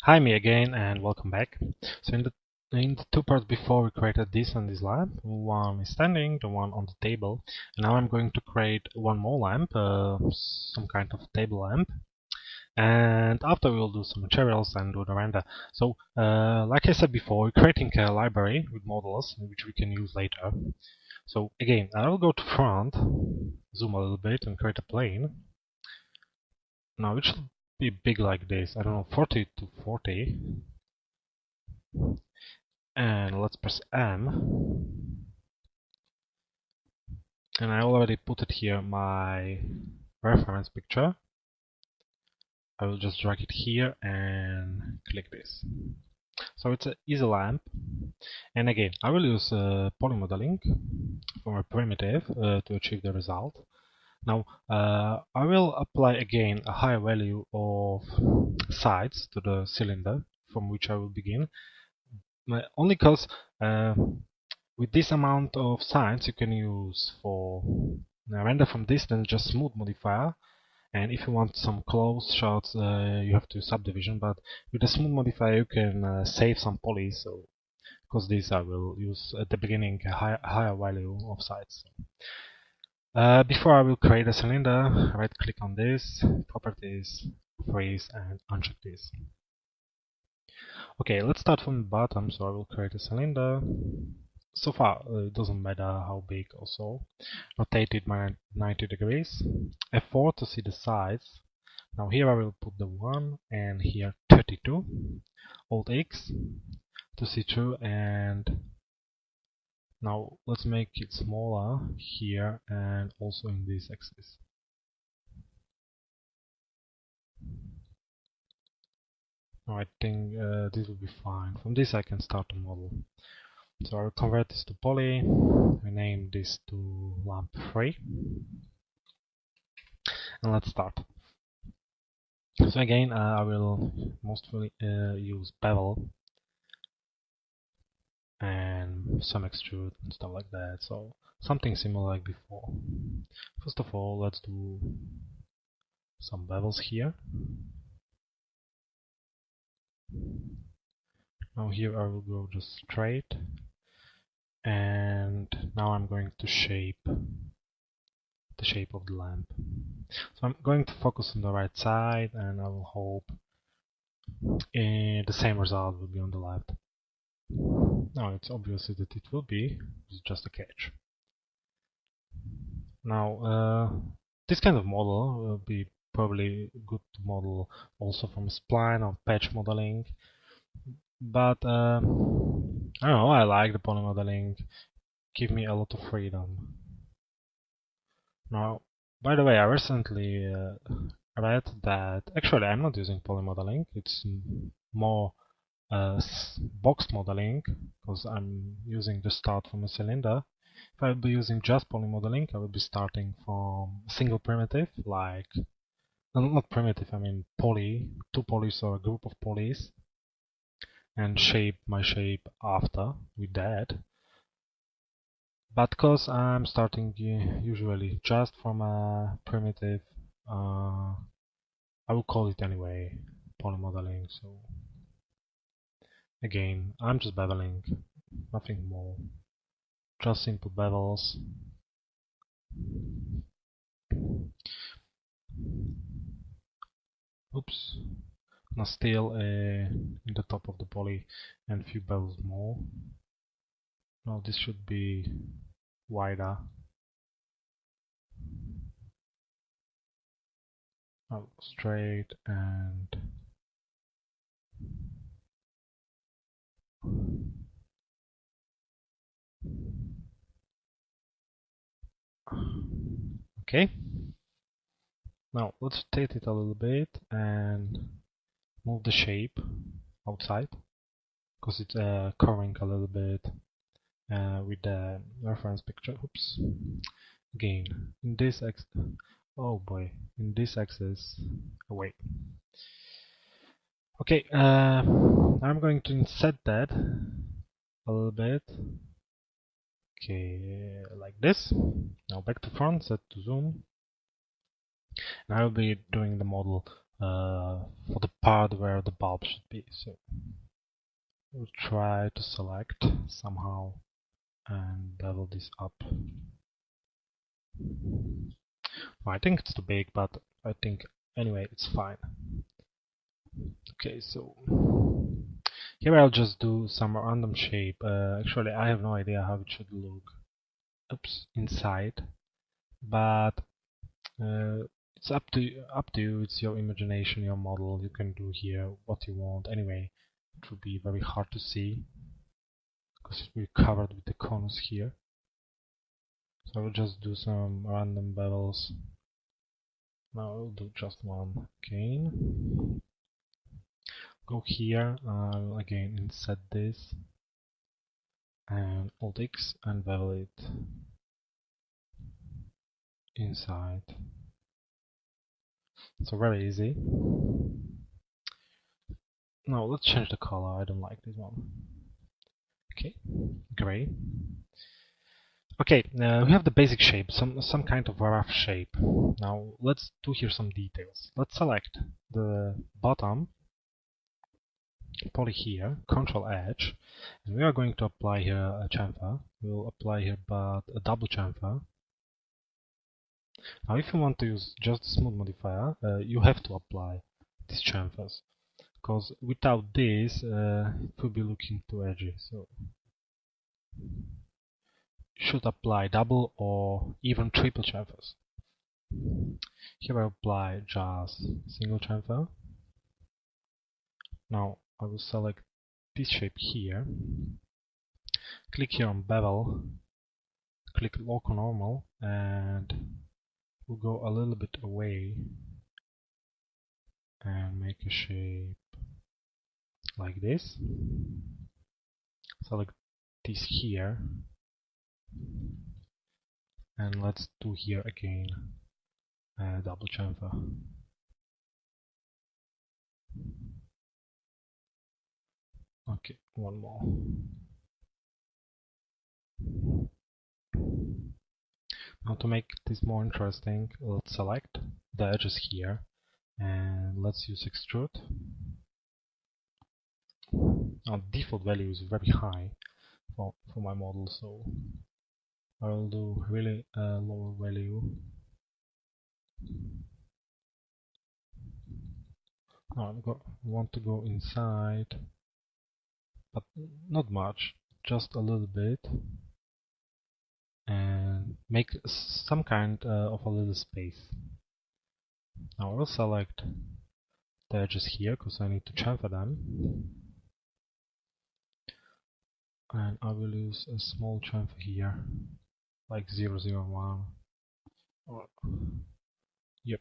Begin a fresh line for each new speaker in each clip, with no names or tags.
Hi, me again, and welcome back. So in the two parts before, we created this and this lamp. One is standing, the one on the table. And now I'm going to create one more lamp, some kind of table lamp. And after we'll do some materials and do the render. So, like I said before, we're creating a library with models, which we can use later. So again, I will go to front, zoom a little bit, and create a plane. Now it should be big like this, I don't know, 40 to 40. And let's press M. And I already put it here, my reference picture. I will just drag it here and click this. So it's an easy lamp. And again, I will use polymodeling for a primitive to achieve the result. Now, I will apply again a high value of sides to the cylinder from which I will begin. Only because with this amount of sides you can use for render from distance just smooth modifier, and if you want some close shots you have to use subdivision, but with the smooth modifier you can save some polys, so because this I will use at the beginning a higher value of sides. Before I will create a cylinder, right click on this, properties, freeze, and uncheck this. Okay, let's start from the bottom, so I will create a cylinder. So far, it doesn't matter how big or so. Rotate it by 90 degrees. F4 to see the size. Now here I will put the 1 and here 32. Alt X to see 2, and now let's make it smaller here and also in this axis. Now I think this will be fine. From this I can start the model. So I'll convert this to poly, rename this to lamp 3, and let's start. So again, I will mostly use bevel and some extrude and stuff like that, so something similar like before. First of all, let's do some bevels here. Now here I will go just straight, and now I'm going to shape the shape of the lamp. So I'm going to focus on the right side, and I will hope the same result will be on the left. Now it's obvious that it will be, it's just a catch. Now this kind of model will be probably good to model also from spline or patch modeling, but I don't know, I like the poly modeling, give me a lot of freedom. Now, by the way, I recently read that actually I'm not using poly modeling, it's more box modeling, because I'm using the start from a cylinder. If I would be using just poly modeling, I would be starting from a single primitive, like, not primitive, I mean poly, two polys or a group of polys, and shape my shape after with that. But because I'm starting usually just from a primitive, I will call it anyway poly modeling. So again, I'm just beveling, nothing more, just simple bevels. Oops, now still in the top of the poly and a few bevels more. Now this should be wider. Now straight and okay. Now let's rotate it a little bit and move the shape outside, because it's curving a little bit with the reference picture. Oops. Again, in this axis, oh boy, in this axis, wait. Okay, I'm going to inset that a little bit. Okay, like this. Now back to front, set to zoom. And I will be doing the model for the part where the bulb should be. So we'll try to select somehow and level this up. I think it's too big, but I think anyway it's fine. Okay, so here I'll just do some random shape. Actually, I have no idea how it should look. Oops, inside, but it's up to you. It's your imagination, your model. You can do here what you want. Anyway, it will be very hard to see because it will be covered with the corners here. So I'll just do some random bevels. Now I'll do just one again. Go here, I'll again inset this and Alt X and bevel it inside. So very easy. Now let's change the color. I don't like this one. Okay, gray. Okay, we have the basic shape, some kind of rough shape. Now let's do here some details. Let's select the bottom poly here, Control Edge, and we are going to apply here a chamfer. We'll apply here but a double chamfer. Now if you want to use just the smooth modifier, you have to apply these chamfers, because without this it will be looking too edgy. So should apply double or even triple chamfers. Here I apply just single chamfer. Now I will select this shape here, click here on bevel, click lock on normal, and we'll go a little bit away and make a shape like this. Select this here, and let's do here again a double chamfer. Okay, one more. Now to make this more interesting, let's select the edges here and let's use extrude. Now default value is very high for my model, so I will do really lower value. Now I want to go inside, but not much, just a little bit, and make some kind of a little space. Now I will select the edges here because I need to chamfer them, and I will use a small chamfer here, like 001. Yep.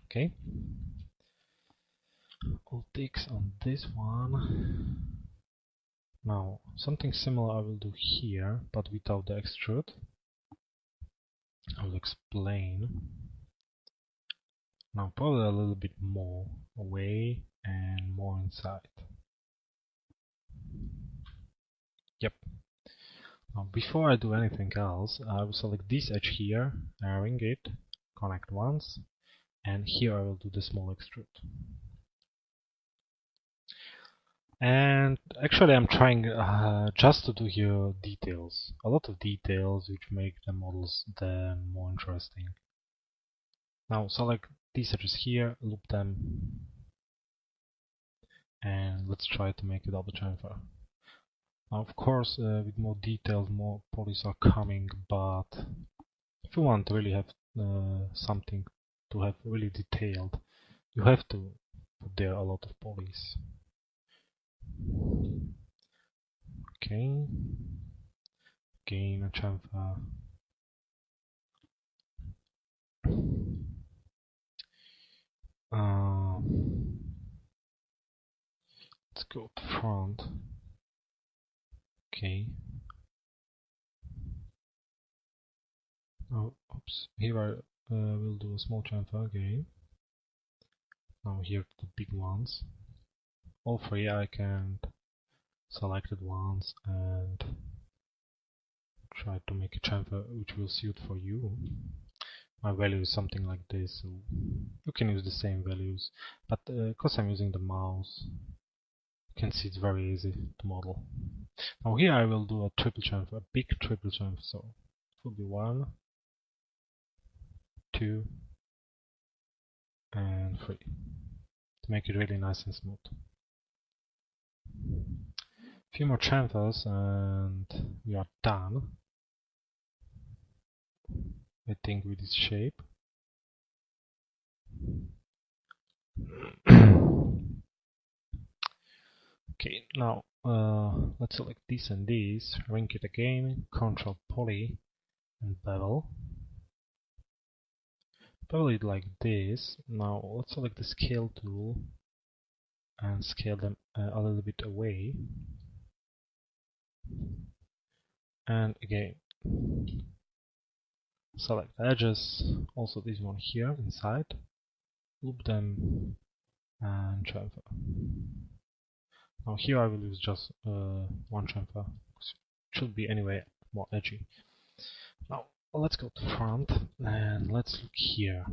Okay. Alt X on this one. Now something similar I will do here, but without the extrude. I will explain. Now probably a little bit more away and more inside. Yep. Now before I do anything else, I will select this edge here, ring it, connect once, and here I will do the small extrude. And actually I'm trying just to do here details, a lot of details which make the models then more interesting. Now select these edges here, loop them, and let's try to make a double chamfer. Now of course with more details more polys are coming, but if you want to really have something to have really detailed, you have to put there a lot of polys. Okay, again a chamfer. Let's go to front. Okay. Oh, oops. Here I will do a small chamfer again. Now here the big ones. All three I can select it once and try to make a chamfer which will suit for you. my value is something like this, so you can use the same values, but because I'm using the mouse, you can see it's very easy to model. Now here I will do a triple chamfer, a big triple chamfer, so it will be 1, 2, and 3 to make it really nice and smooth. A few more chamfers and we are done. I think with this shape. Okay, now let's select this and this, ring it again, Control Poly and bevel. Bevel it like this. Now let's select the scale tool and scale them a little bit away. And again, select edges, also this one here inside, loop them and chamfer. Now here I will use just one chamfer, it should be anyway more edgy. Now let's go to front and let's look here.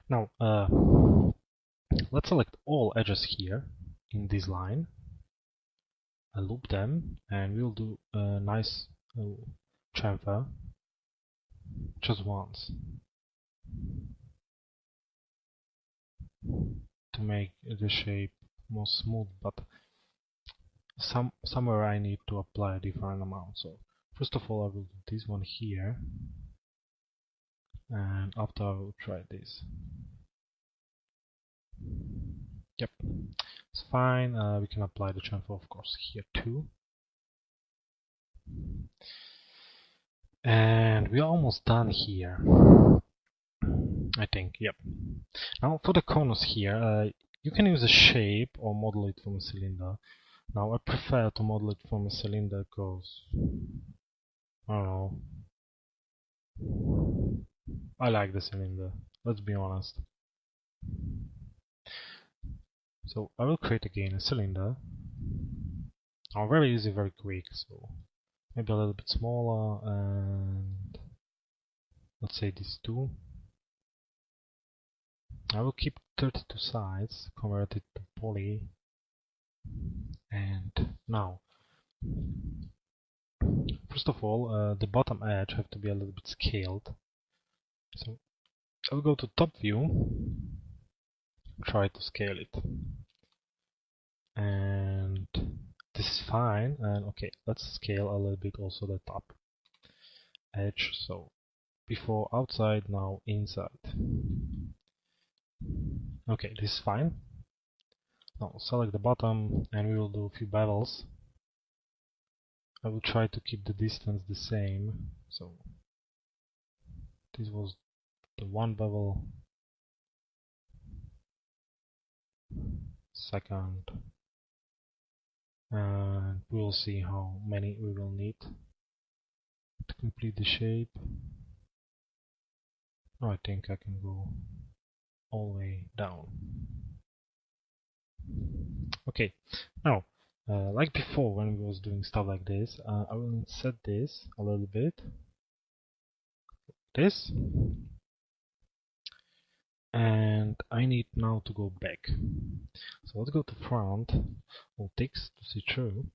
Now let's select all edges here in this line, loop them, and we'll do a nice chamfer just once to make the shape more smooth, but somewhere I need to apply a different amount. So first of all I will do this one here, and after I will try this. Yep, it's fine. We can apply the chamfer of course here too. And we're almost done here, I think. Yep. Now for the conus here, you can use a shape or model it from a cylinder. Now I prefer to model it from a cylinder because, I don't know, I like the cylinder, let's be honest. So I will create again a cylinder. Now very easy, very quick, so maybe a little bit smaller, and let's say these two. I will keep 32 sides, convert it to poly, and now first of all the bottom edge have to be a little bit scaled. So I'll go to top view, try to scale it, and this is fine. And okay, let's scale a little bit also the top edge, so before outside, now inside. Okay, this is fine. Now select the bottom and we will do a few bevels. I will try to keep the distance the same, so this was the one bevel, second, and we will see how many we will need to complete the shape. Now I think I can go all the way down. Okay, now like before when we was doing stuff like this, I will set this a little bit, this, and I need now to go back. So let's go to front, Alt X to see through,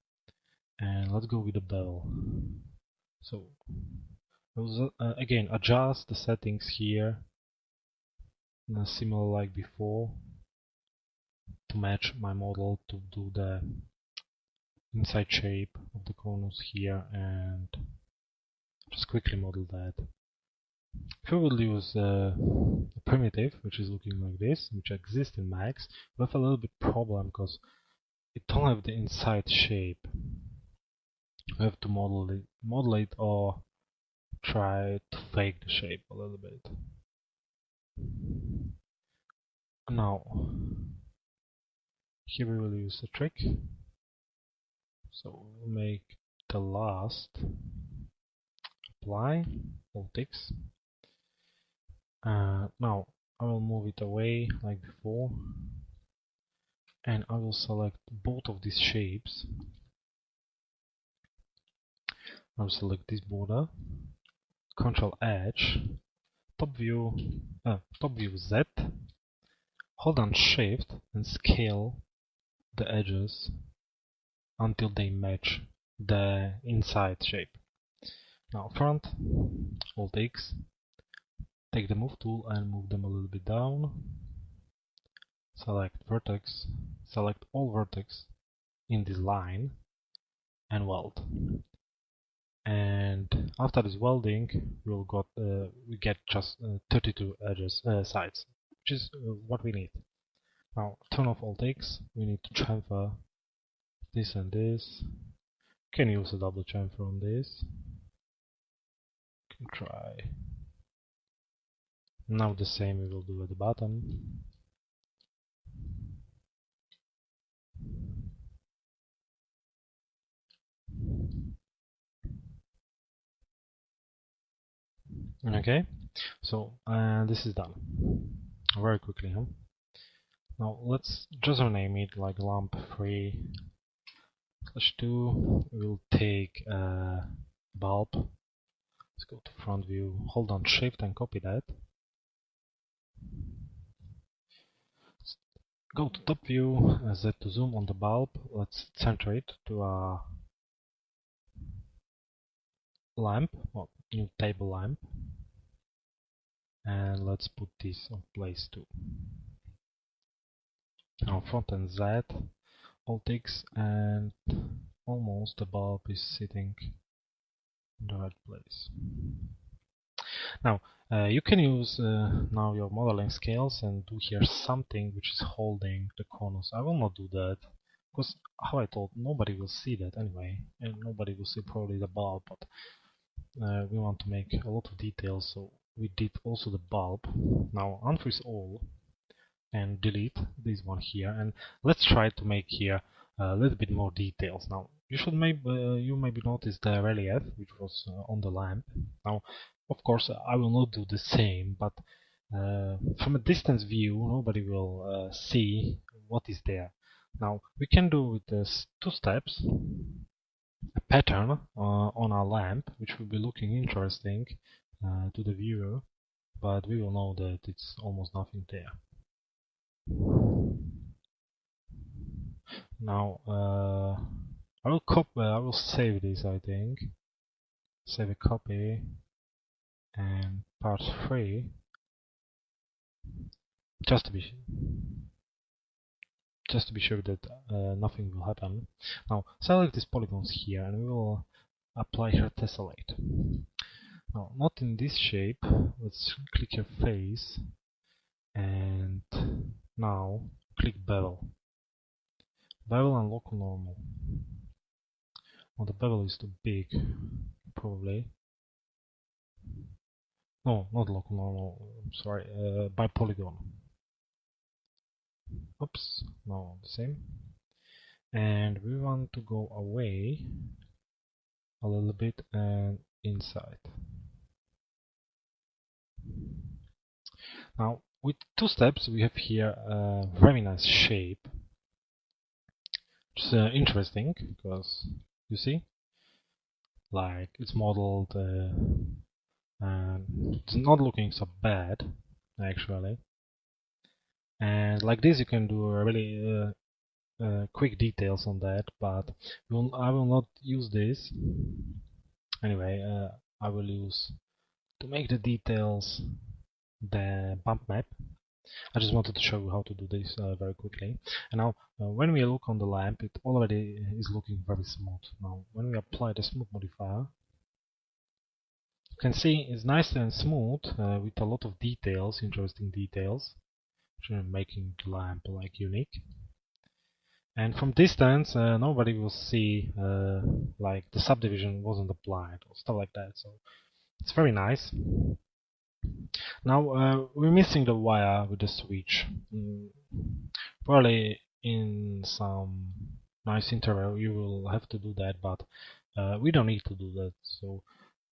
and let's go with the bevel. So I will again adjust the settings here, similar like before, to match my model, to do the inside shape of the conus here, and just quickly model that. If we will use a primitive, which is looking like this, which exists in Max, we have a little bit problem because it don't have the inside shape. We have to model it or try to fake the shape a little bit. Now here we will use a trick. So we'll make the last, apply, Alt X. Now I will move it away like before, and I will select both of these shapes. I will select this border, Control Edge, top view Z, hold down Shift and scale the edges until they match the inside shape. Now front, Alt X, take the move tool and move them a little bit down. Select vertex, select all vertex in this line and weld. And after this welding, we get just 32 edges sides, which is what we need. Now turn off Alt X. We need to chamfer this and this. Can use a double chamfer on this. Can try. Now the same we will do at the bottom. Okay, so this is done very quickly, huh? Now let's just rename it like lamp 3/2. We'll take a bulb. Let's go to front view, hold on Shift and copy that. Go to top view, Z to zoom on the bulb. Let's center it to a lamp, or new table lamp. And let's put this on place too. Now front and Z, Alt X, and almost the bulb is sitting in the right place. Now you can use now your modeling scales and do here something which is holding the corners. I will not do that because, how I told, nobody will see that anyway, and nobody will see probably the bulb, but we want to make a lot of details, so we did also the bulb. Now unfreeze all and delete this one here, and let's try to make here a little bit more details. Now you maybe notice the relief which was on the lamp. Now of course I will not do the same, but from a distance view nobody will see what is there. Now we can do with this 2 steps a pattern on our lamp, which will be looking interesting to the viewer, but we will know that it's almost nothing there. Now I will save this, I think. Save a copy and part 3, just to be sure that nothing will happen. Now select these polygons here and we will apply here tessellate. Now not in this shape, let's click your face and now click bevel. Bevel and local normal. Well, the bevel is too big, probably. No, not local normal, I'm sorry, by polygon. Oops, no, the same. And we want to go away a little bit and inside. Now with 2 steps we have here a very nice shape. It's interesting because you see, like it's modeled and it's not looking so bad actually. And like this you can do really quick details on that, but I will not use this. Anyway, I will use to make the details the bump map. I just wanted to show you how to do this very quickly. And now when we look on the lamp, it already is looking very smooth. Now when we apply the smooth modifier, you can see it's nice and smooth with a lot of details, interesting details, which are making the lamp like unique. And from distance nobody will see like the subdivision wasn't applied or stuff like that, so it's very nice. Now we're missing the wire with the switch. Probably in some nice interval you will have to do that, but we don't need to do that. So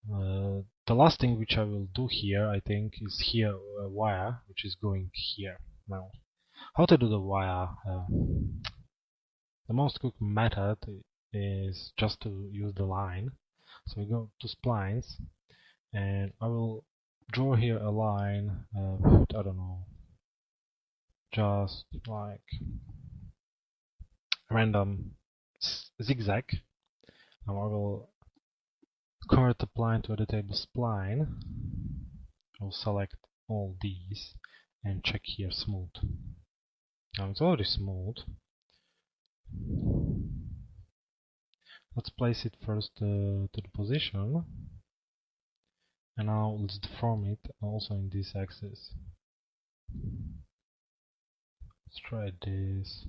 the last thing which I will do here, I think, is here a wire which is going here. Now how to do the wire? The most quick method is just to use the line. So we go to splines and I will draw here a line, I don't know, just like random zigzag. Now I will convert the spline to editable spline. I'll select all these and check here smooth. Now it's already smooth. Let's place it first to the position, and now let's deform it also in this axis. Let's try this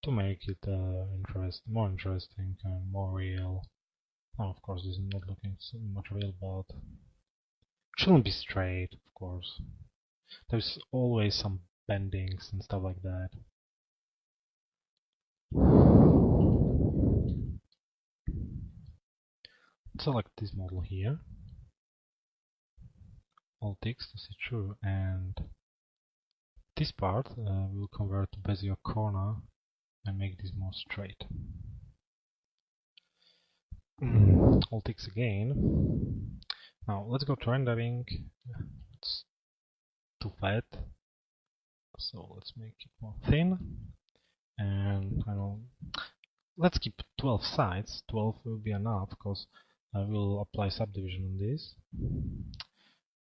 to make it more interesting and more real. Oh, of course, this is not looking so much real, but it shouldn't be straight, of course. There's always some bendings and stuff like that. Select this model here. Alt X to see true, and this part will convert to Bezier corner and make this more straight. Alt X again. Now let's go to rendering. It's too fat, so let's make it more thin. And I don't. Let's keep 12 sides. 12 will be enough because I will apply subdivision on this.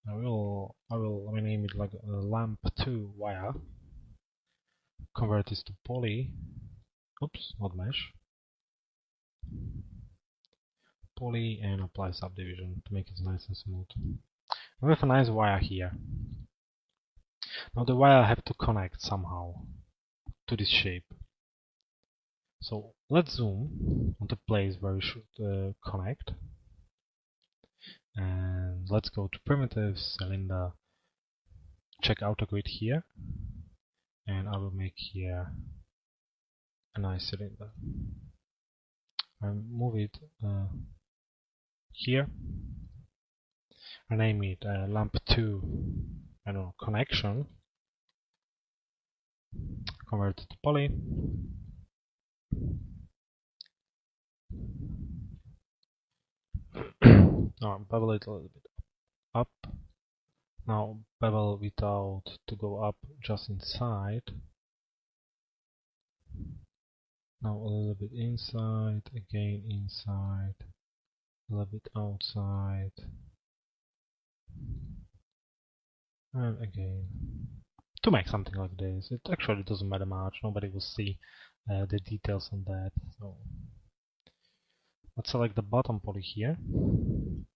I will rename it like lamp2 wire. Convert this to poly. Oops, not mesh. Poly and apply subdivision to make it nice and smooth. We have a nice wire here. Now the wire have to connect somehow to this shape. So let's zoom on the place where we should connect. And let's go to primitives, cylinder, check AutoGrid here, and I will make here a nice cylinder. And move it here, rename it lamp2, I don't know, connection, convert it to poly. Now bevel it a little bit up. Now bevel without to go up, just inside. Now a little bit inside, again inside, a little bit outside, and again. To make something like this, it actually doesn't matter much, nobody will see the details on that. So let's select the bottom poly here,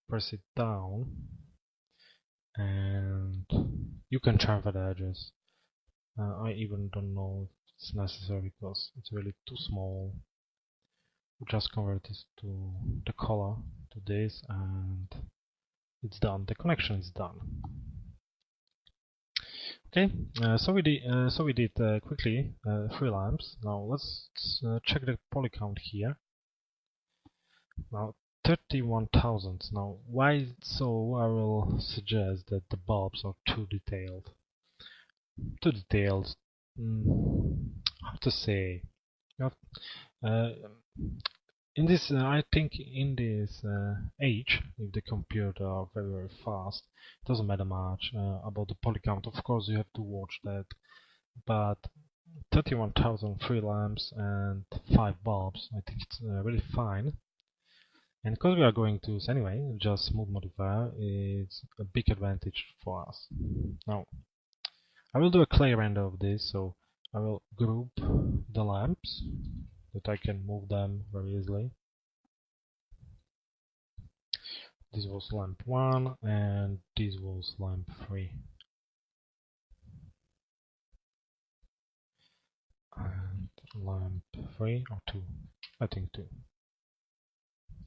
press it down, and you can chamfer the edges. I even don't know if it's necessary because it's really too small. We'll just convert this to the color, to this, and it's done. The connection is done. Okay, so we did quickly 3 lamps. Now let's check the poly count here. Now 31,000. Now why so? I will suggest that the bulbs are too detailed. Too detailed. How to say? In this, I think in this age, if the computer are very fast, it doesn't matter much about the poly count. Of course, you have to watch that, but 31,000 free lamps and 5 bulbs, I think it's really fine. And because we are going to use anyway, just smooth modifier is a big advantage for us. Now, I will do a clay render of this, so I will group the lamps that I can move them very easily. This was lamp 1 and this was lamp 3. And lamp 3 or 2? I think 2.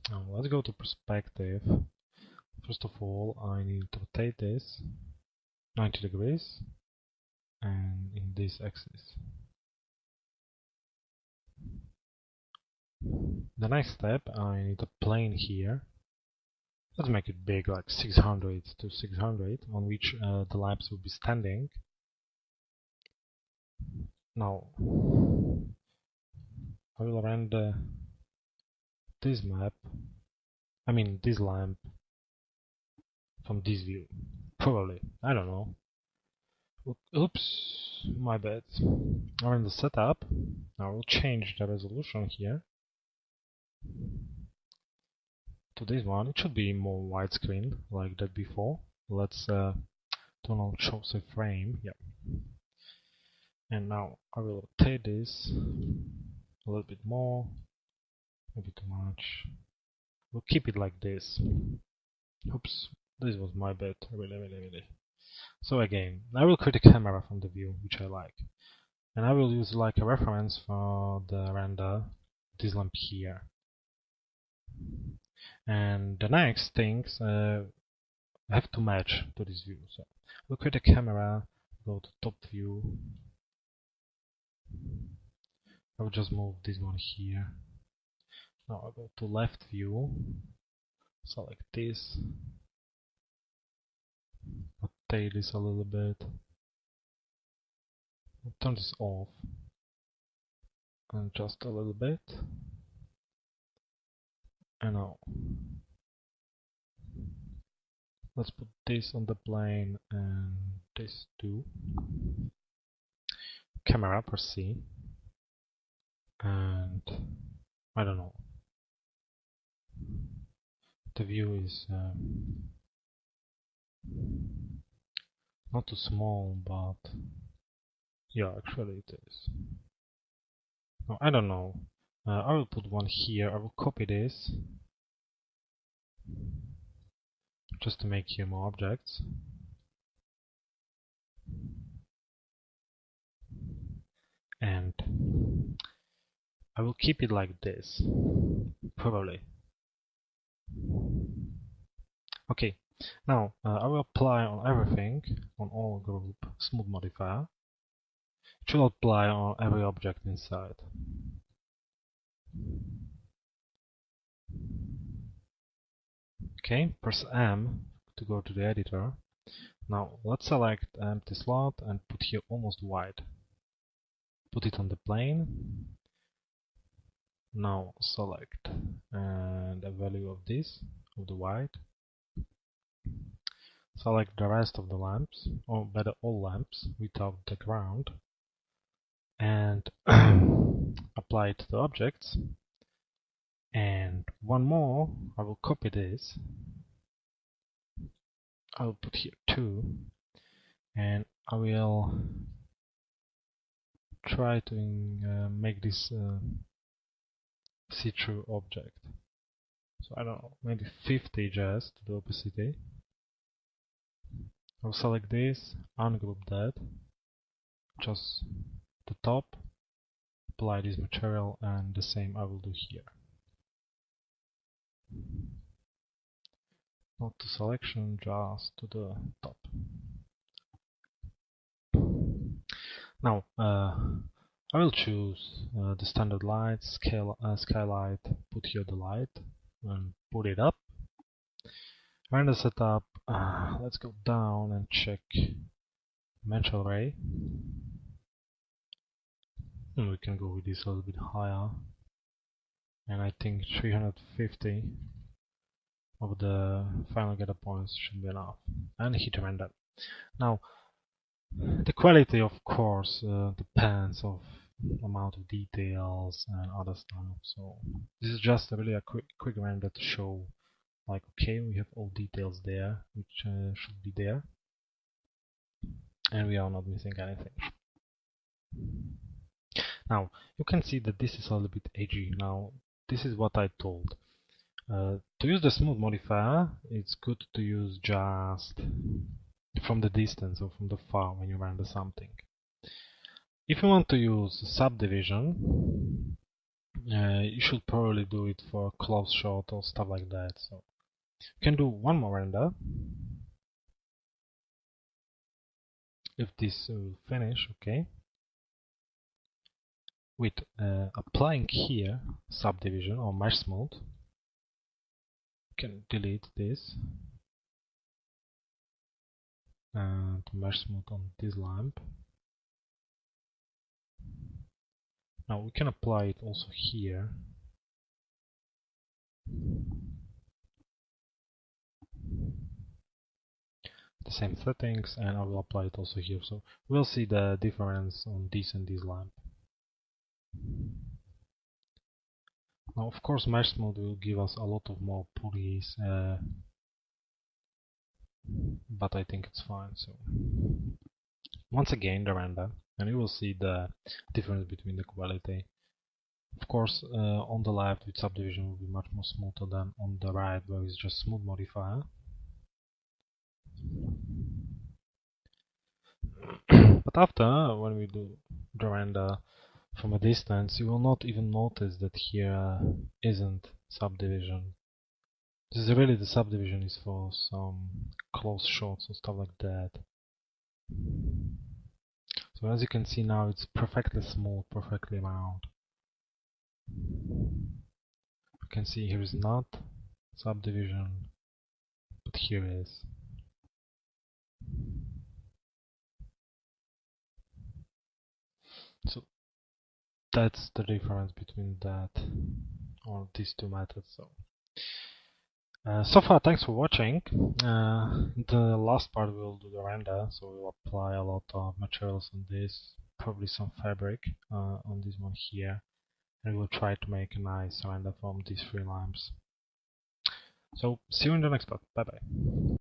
Now let's go to perspective. First of all, I need to rotate this 90 degrees and in this axis. The next step, I need a plane here. Let's make it big, like 600 to 600, on which the lamps will be standing. Now, I will render this map I mean this lamp from this view. Probably. I don't know. Oops, my bad. I'm in the setup. I will change the resolution here to this one. It should be more widescreen like that before. Let's turn on shows a frame. Yeah. And now I will rotate this a little bit more. Maybe too much. We'll keep it like this. Oops, this was my bad. Really. So again, I will create a camera from the view which I like. And I will use like a reference for the render this lamp here. And the next things have to match to this view. So we'll create a camera, go to top view. I will just move this one here. Now I'll go to left view, select this, rotate this a little bit, turn this off, and just a little bit. And now let's put this on the plane and this too. Camera, press C, and I don't know. The view is not too small, but yeah, actually it is. No, I don't know. I will put one here. I will copy this just to make here more objects. And I will keep it like this, probably. Okay, now I will apply on everything, on all group, smooth modifier. It should apply on every object inside. Okay, press M to go to the editor. Now let's select empty slot and put here almost white. Put it on the plane. Now select and the value of this, of the white. Select the rest of the lamps, or better all lamps without the ground, and apply it to the objects. And one more, I will copy this. I will put here 2, and I will try to make this see-through object. So I don't know, maybe 50 just to the opacity. I'll select this, ungroup that, just the top, apply this material, and the same I will do here. Not to selection, just to the top. Now I will choose the standard light, skylight, put here the light, and put it up. Render setup, let's go down and check dimensional array. And we can go with this a little bit higher. And I think 350 of the final getter points should be enough. And hit render. Now, the quality, of course, depends of amount of details and other stuff. So this is just really a quick render to show, like, okay, we have all details there, which should be there, and we are not missing anything. Now you can see that this is a little bit edgy. Now this is what I told. To use the smooth modifier, it's good to use just from the distance or from the far when you render something. If you want to use subdivision, you should probably do it for a close shot or stuff like that. So you can do one more render. If this will finish, okay. With applying here subdivision or mesh smooth, you can delete this and mesh smooth on this lamp. Now we can apply it also here. the same settings, and I will apply it also here. So we'll see the difference on this and this lamp. Now, of course, mesh mode will give us a lot of more pulleys, but I think it's fine. So once again, the render, and you will see the difference between the quality. Of course, on the left with subdivision will be much more smoother than on the right, where it's just smooth modifier. But after, when we do the render from a distance, you will not even notice that here isn't subdivision. This is really, the subdivision is for some close shots or stuff like that. So as you can see now, it's perfectly smooth, perfectly round. You can see here is not subdivision, but here is. So that's the difference between that or these two methods. So far, thanks for watching. The last part we'll do the render, so we'll apply a lot of materials on this, probably some fabric on this one here, and we'll try to make a nice render from these three lamps. So see you in the next part. Bye bye.